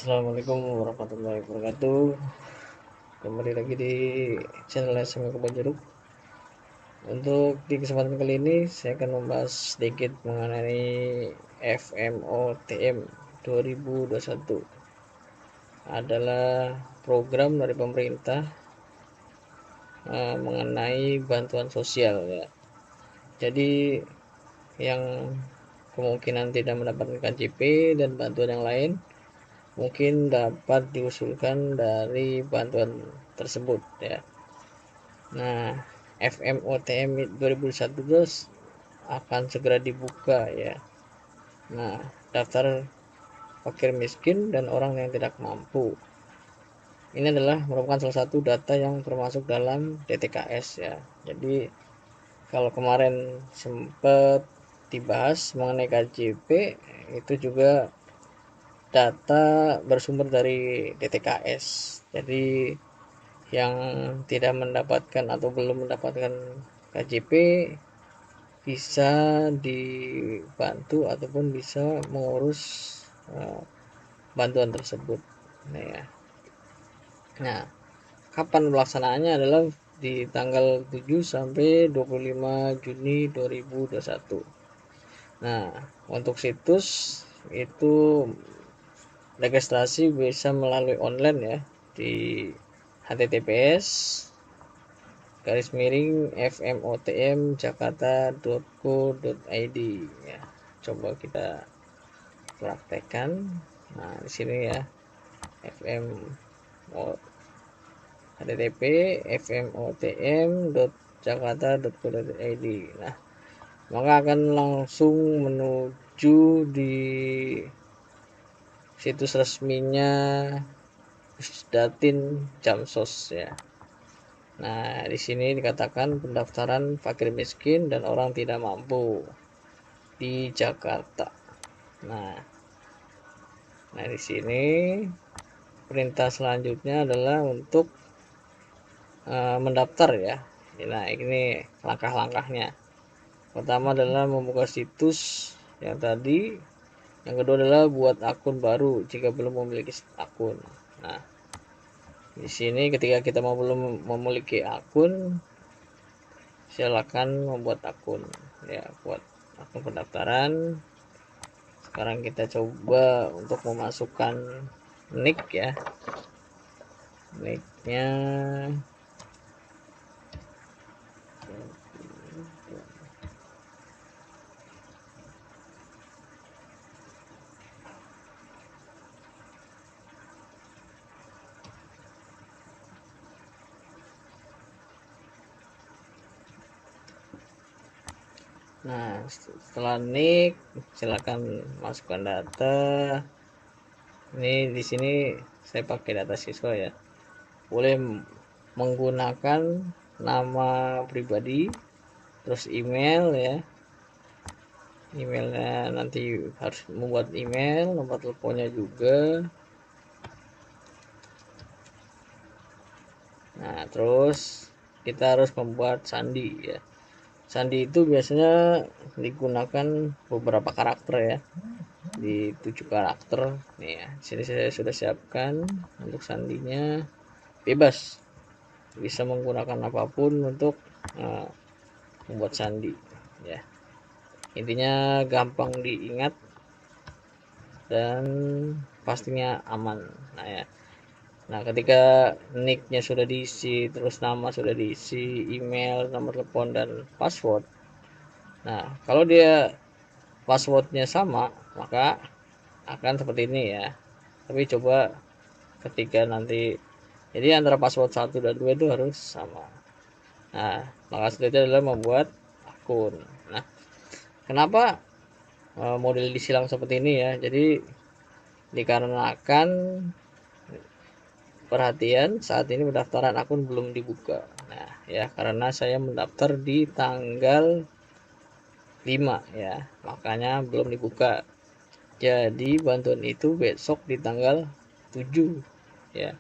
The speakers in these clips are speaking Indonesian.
Assalamualaikum warahmatullahi wabarakatuh. Kembali lagi di channel SMA Kebon Jeruk. Untuk di kesempatan kali ini saya akan membahas sedikit mengenai FMOTM 2021. Adalah program dari pemerintah mengenai bantuan sosial ya. Jadi yang kemungkinan tidak mendapatkan KJP dan bantuan yang lain mungkin dapat diusulkan dari bantuan tersebut ya. Nah, FMOTM 2021 akan segera dibuka ya. Nah, daftar fakir miskin dan orang yang tidak mampu. Ini adalah merupakan salah satu data yang termasuk dalam DTKS ya. Jadi kalau kemarin sempat dibahas mengenai KJP, itu juga data bersumber dari DTKS. Jadi yang tidak mendapatkan atau belum mendapatkan KJP bisa dibantu ataupun bisa mengurus bantuan tersebut. Nah, ya. Nah, kapan pelaksanaannya adalah di tanggal 7 sampai 25 Juni 2021. Nah, untuk situs itu registrasi bisa melalui online ya di https://fmotmjakarta.co.id ya. Coba kita praktekkan. Nah, di sini ya fm http fmotm.jakarta.co.id. Nah, maka akan langsung menuju di situs resminya Pusdatin Jamsos ya. Nah, di sini dikatakan pendaftaran fakir miskin dan orang tidak mampu di Jakarta. Nah, di sini perintah selanjutnya adalah untuk mendaftar ya. Nah, ini langkah-langkahnya. Pertama adalah membuka situs yang tadi. Yang kedua adalah buat akun baru jika belum memiliki akun. Nah, di sini ketika kita belum memiliki akun, silakan membuat akun ya, buat akun pendaftaran. Sekarang kita coba untuk memasukkan nick ya, nicknya Nah, setelah nick silakan masukkan data. Ini di sini saya pakai data siswa ya. Boleh menggunakan nama pribadi, terus email ya. Emailnya nanti harus membuat email, nomor teleponnya juga. Nah, terus kita harus membuat sandi ya. Sandi itu biasanya digunakan beberapa karakter ya, di 7 karakter nih ya. Sini saya sudah siapkan untuk sandinya. Bebas, bisa menggunakan apapun untuk membuat sandi ya. Intinya gampang diingat dan pastinya aman. Nah ya, nah ketika nicknya sudah diisi, terus nama sudah diisi, email, nomor telepon, dan password. Nah, kalau dia passwordnya sama, maka akan seperti ini ya. Tapi coba ketika nanti, jadi antara password 1 dan 2 itu harus sama. Nah, maka selanjutnya adalah membuat akun. Nah, kenapa model disilang seperti ini ya? Jadi dikarenakan perhatian saat ini pendaftaran akun belum dibuka. Nah, ya karena saya mendaftar di tanggal 5 ya, makanya belum dibuka. Jadi bantuan itu besok di tanggal 7 ya.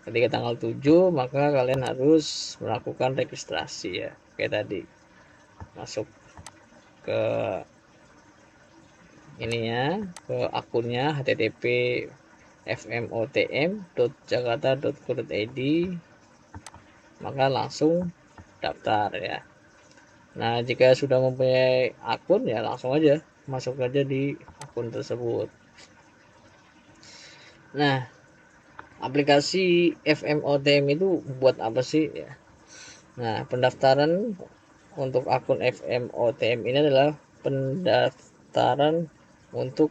Ketika tanggal 7 maka kalian harus melakukan registrasi ya. Kayak tadi. Masuk ke ininya, ke akunnya http fmotm.jakarta.go.id, maka langsung daftar ya. Nah, jika sudah mempunyai akun ya langsung aja masuk aja di akun tersebut. Nah, aplikasi FMOTM itu buat apa sih ya? Nah, pendaftaran untuk akun FMOTM ini adalah pendaftaran untuk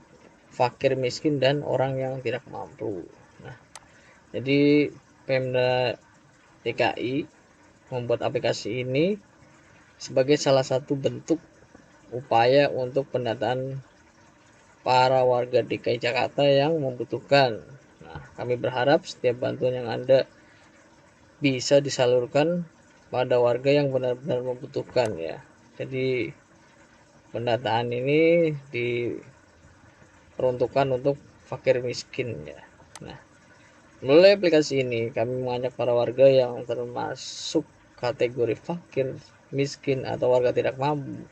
fakir miskin dan orang yang tidak mampu. Nah, jadi Pemda DKI membuat aplikasi ini sebagai salah satu bentuk upaya untuk pendataan para warga DKI Jakarta yang membutuhkan. Nah, kami berharap setiap bantuan yang Anda bisa disalurkan pada warga yang benar-benar membutuhkan ya. Jadi pendataan ini diperuntukkan untuk fakir miskin ya. Nah, melalui aplikasi ini kami mengajak para warga yang termasuk kategori fakir, miskin atau warga tidak mampu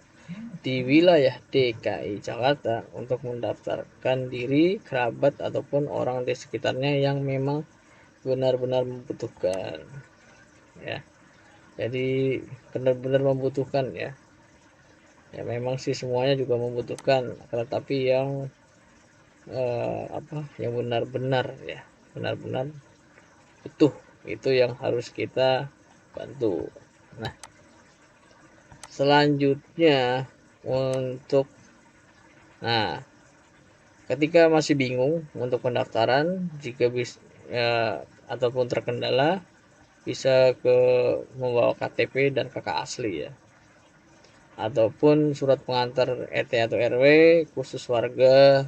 di wilayah DKI Jakarta untuk mendaftarkan diri kerabat ataupun orang di sekitarnya yang memang benar-benar membutuhkan ya. Jadi benar-benar membutuhkan ya. Ya memang sih semuanya juga membutuhkan, tetapi yang yang benar-benar ya, benar-benar butuh itu yang harus kita bantu. Nah, selanjutnya untuk ketika masih bingung untuk pendaftaran, jika ya, ataupun terkendala, bisa membawa KTP dan KK asli ya, ataupun surat pengantar RT atau RW khusus warga,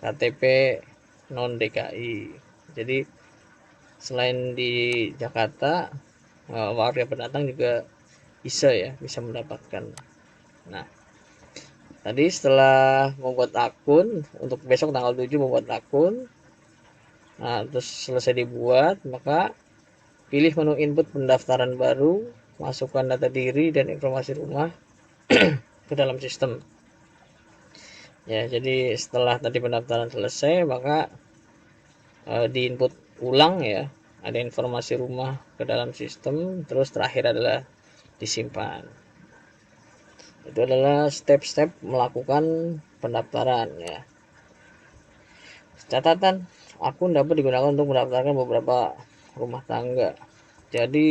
KTP non DKI. Jadi selain di Jakarta, warga pendatang juga bisa mendapatkan. Nah, tadi setelah membuat akun, untuk besok tanggal 7 membuat akun, nah terus selesai dibuat, maka pilih menu input pendaftaran baru, masukkan data diri dan informasi rumah ke dalam sistem ya. Jadi setelah tadi pendaftaran selesai, maka diinput ulang ya, ada informasi rumah ke dalam sistem, terus terakhir adalah disimpan. Itu adalah step-step melakukan pendaftaran ya. Catatan, akun dapat digunakan untuk mendaftarkan beberapa rumah tangga. Jadi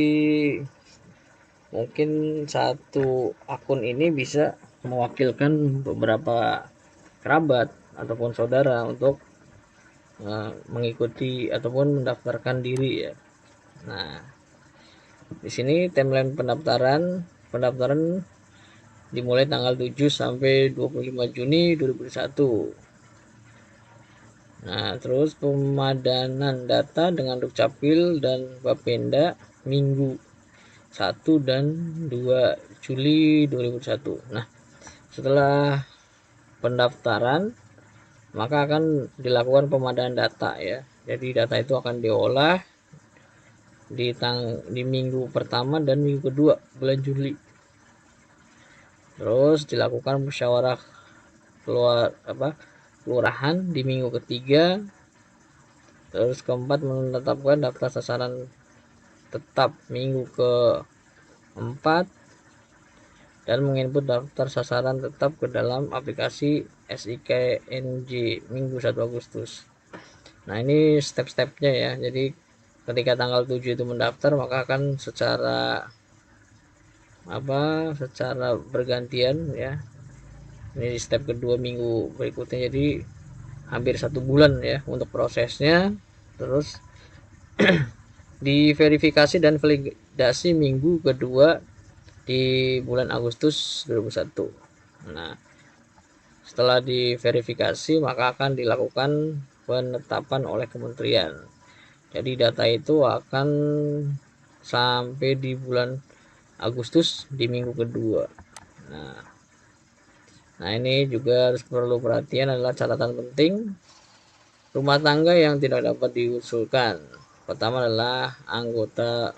mungkin satu akun ini bisa mewakilkan beberapa kerabat ataupun saudara untuk mengikuti ataupun mendaftarkan diri ya. Nah, di sini timeline pendaftaran dimulai tanggal 7 sampai 25 Juni 2021. Nah, terus pemadanan data dengan Dukcapil dan Bapenda Minggu 1 dan 2 Juli 2021. Nah, setelah pendaftaran maka akan dilakukan pemadanan data ya. Jadi data itu akan diolah di minggu pertama dan minggu kedua bulan Juli. Terus dilakukan musyawarah kelurahan di minggu ketiga. Terus keempat, menetapkan daftar sasaran tetap minggu keempat dan menginput daftar sasaran tetap ke dalam aplikasi SIKNJ minggu 1 Agustus. Nah, ini step-stepnya ya. Jadi ketika tanggal 7 itu mendaftar, maka akan secara bergantian ya. Ini di step kedua minggu berikutnya, jadi hampir 1 bulan ya untuk prosesnya. Terus diverifikasi dan validasi minggu kedua di bulan Agustus 2021. Nah, setelah diverifikasi maka akan dilakukan penetapan oleh kementerian. Jadi data itu akan sampai di bulan Agustus di minggu kedua. Nah, ini juga harus perlu perhatian adalah catatan penting rumah tangga yang tidak dapat diusulkan. Pertama adalah anggota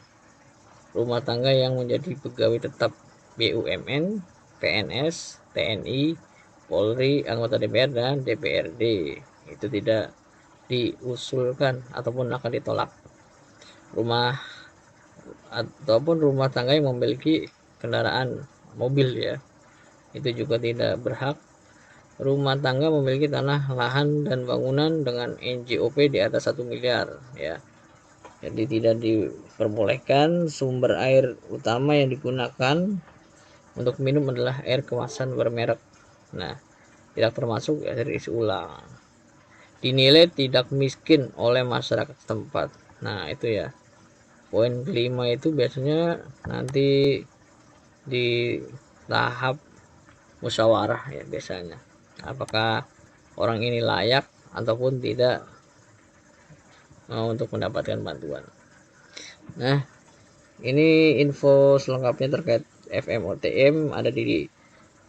rumah tangga yang menjadi pegawai tetap BUMN, PNS, TNI, Polri, anggota DPR dan DPRD. Itu tidak diusulkan ataupun akan ditolak. Rumah ataupun rumah tangga yang memiliki kendaraan mobil ya, itu juga tidak berhak. Rumah tangga memiliki tanah, lahan, dan bangunan dengan NJOP di atas 1 miliar ya. Jadi tidak diperbolehkan. Sumber air utama yang digunakan untuk minum adalah air kemasan bermerek. Nah, tidak termasuk air isi ulang. Dinilai tidak miskin oleh masyarakat setempat. Nah, itu ya. Poin kelima itu biasanya nanti di tahap musyawarah ya biasanya. Apakah orang ini layak ataupun tidak untuk mendapatkan bantuan. Nah, ini info selengkapnya terkait FMOTM ada di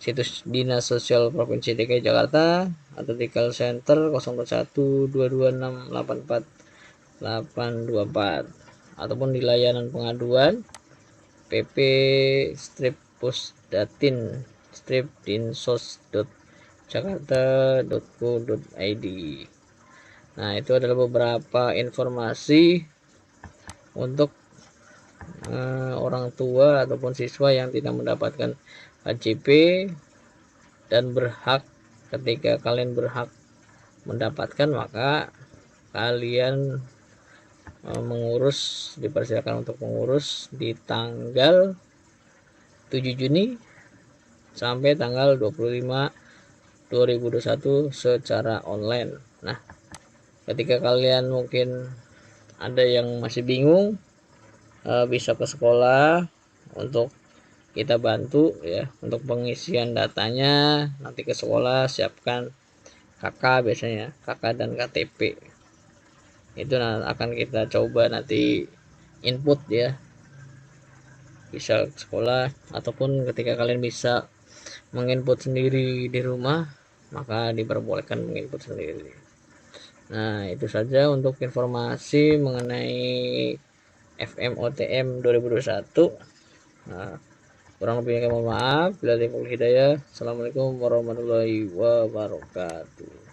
situs Dinas Sosial Provinsi DKI Jakarta atau di call center 011226848824 ataupun di layanan pengaduan PP strip pusdatin strip dinsos.jakarta.go.id. Nah, itu adalah beberapa informasi untuk orang tua ataupun siswa yang tidak mendapatkan KJP dan berhak. Ketika kalian berhak mendapatkan, maka kalian mengurus, dipersilakan untuk mengurus di tanggal 7 Juni sampai tanggal 25 2021 secara online. Nah, ketika kalian mungkin ada yang masih bingung, bisa ke sekolah untuk kita bantu ya untuk pengisian datanya. Nanti ke sekolah siapkan KK, biasanya KK dan KTP itu akan kita coba nanti input ya, bisa ke sekolah ataupun ketika kalian bisa menginput sendiri di rumah maka diperbolehkan menginput sendiri. Nah, itu saja untuk informasi mengenai FMOTM 2021. Nah, kurang lebihnya mohon maaf. Bila hidayah. Assalamualaikum warahmatullahi wabarakatuh.